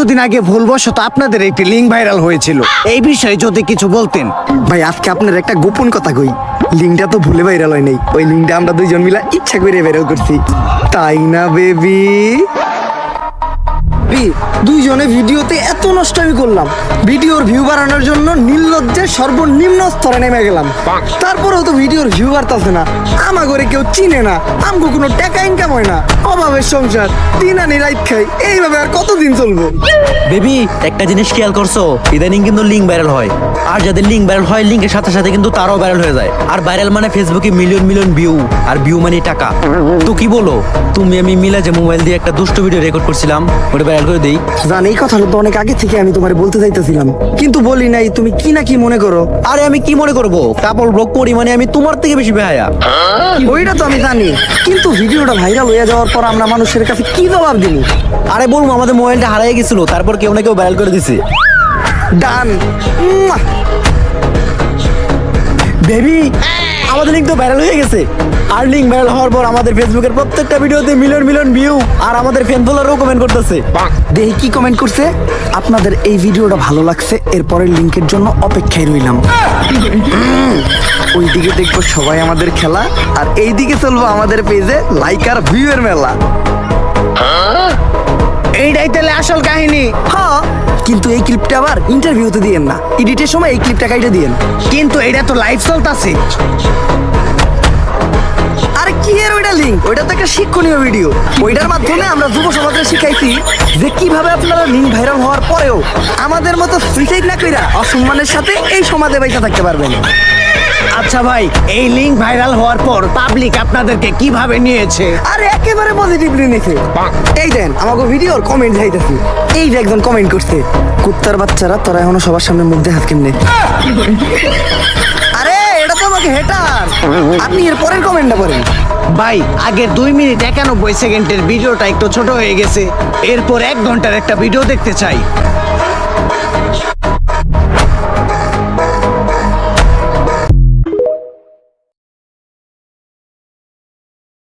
কিছুদিন আগে ভুলবশত আপনাদের একটি লিঙ্ক ভাইরাল হয়েছিল, এই বিষয়ে যদি কিছু বলতেন। ভাই আজকে আপনার একটা গোপন কথা কই, লিঙ্কটা তো ভুলে ভাইরাল হয় নাই, ওই লিঙ্কটা আমরা দুইজন মিলা ইচ্ছা করে ভাইরাল করছি, তাই না বেবি? দুইজনে ভিডিওতে এত নষ্ট আমি করলাম, ভিডিওর ভিউ বাড়ানোর জন্য নির্লজ্জের সর্বনিম্ন স্তরে নেমে গেলাম, তারপরেও তো ভিডিওর ভিউ বাড়তাছে না। আমা করে কেউ চিনে না, আমগো কোনো টাকা ইনকাম হয় না, অভাবের সংসার, দিন আনি রাইত খাই, এইভাবে আর কতদিন চলবো? বেবি একটা জিনিস খেয়াল করছো, ইদানিং কিন্তু লিঙ্ক ভাইরাল হয়, আর যাদের লিঙ্ক ভাইরাল হয় লিঙ্কের সাথে সাথে কিন্তু তারাও ভাইরাল হয়ে যায়। আর ভাইরাল মানে ফেসবুকে মিলিয়ন মিলিয়ন ভিউ, আর ভিউ মানে টাকা। তো কি বলো তুমি আমি মিলা যে মোবাইল দিয়ে একটা দুষ্ট ভিডিও রেকর্ড করছিলাম, ওটা ভাইরাল করে দেই? জান, এই কথাটা তো অনেক আগে থেকে আমি তোমার বলতে চাইতেছিলাম, কিন্তু বলি নাই, তুমি কি না কি মনে করো? আরে আমি কি মনে করবো, কাপড় ব্লক করি মানে আমি তোমার থেকে বেশি বেহায়া। ওইটা তো আমি জানি, কিন্তু ভিডিওটা ভাইরাল হয়ে যাওয়ার পর আমরা মানুষের কাছে কি জবাব দিব? আরে বলবো আমাদের মোবাইলটা হারিয়ে গেছিল, তারপর কেউ না কেউ ভাইরাল করে দিছে। ডান। বেবি আমাদের লিঙ্ক তো ভাইরাল হয়ে গেছে, আর লিঙ্ক ভাইরাল হওয়ার পর আমাদের ফেসবুকের প্রত্যেকটা ভিডিওতে মিলিয়ন মিলিয়ন ভিউ, আর আমাদের ফ্যান ফলোয়ারও কমেন্ট করতেছে। দেখি কি কমেন্ট করছে, আপনাদের এই ভিডিওটা ভালো লাগছে, এরপরের লিংকের জন্য অপেক্ষায় রইলাম। ওইদিকে দেখবো সবাই আমাদের খেলা, আর এইদিকে চলবো আমাদের পেজে লাইক আর ভিউ এর মেলা। এইটাই তাহলে আসল কাহিনী। হ্যাঁ, কিন্তু এই ক্লিপটা আবার ইন্টারভিউতে দিয়েন না, এডিটের সময় এই ক্লিপটা কাইটে দিয়েন। কিন্তু এটা তো লাইভ চলতেছে। আরে কি এর ওইটা লিঙ্ক, ওইটা তো একটা শিক্ষণীয় ভিডিও, ওইটার মাধ্যমে আমরা যুব সমাজে শিখাইছি যে কিভাবে আপনারা লিঙ্ক ভাইরাল হওয়ার পরেও আমাদের মতো সুইসাইড না কইরা অসম্মানের সাথে এই সমাজে বাইসা থাকতে পারবেন। আচ্ছা ভাই, এই লিঙ্ক ভাইরাল হওয়ার পর পাবলিক আপনাদেরকে কিভাবে নিয়েছে? আরে একেবারে পজিটিভলি নিছে। এই দেন আমাকে ভিডিওর কমেন্ট যাইতেছি, এই যে একজন কমেন্ট করছে, কুত্তার বাচ্চারা তোরা এখনো সবার সামনে মুখ দেখাত কেমনে? আরে এটা তো আমাকে হেটার, আপনি এর পরের কমেন্টটা পড়েন। ভাই আগের 2 মিনিট 91 সেকেন্ডের ভিডিওটা একটু ছোট হয়ে গেছে, এরপর 1 ঘন্টার একটা ভিডিও দেখতে চাই।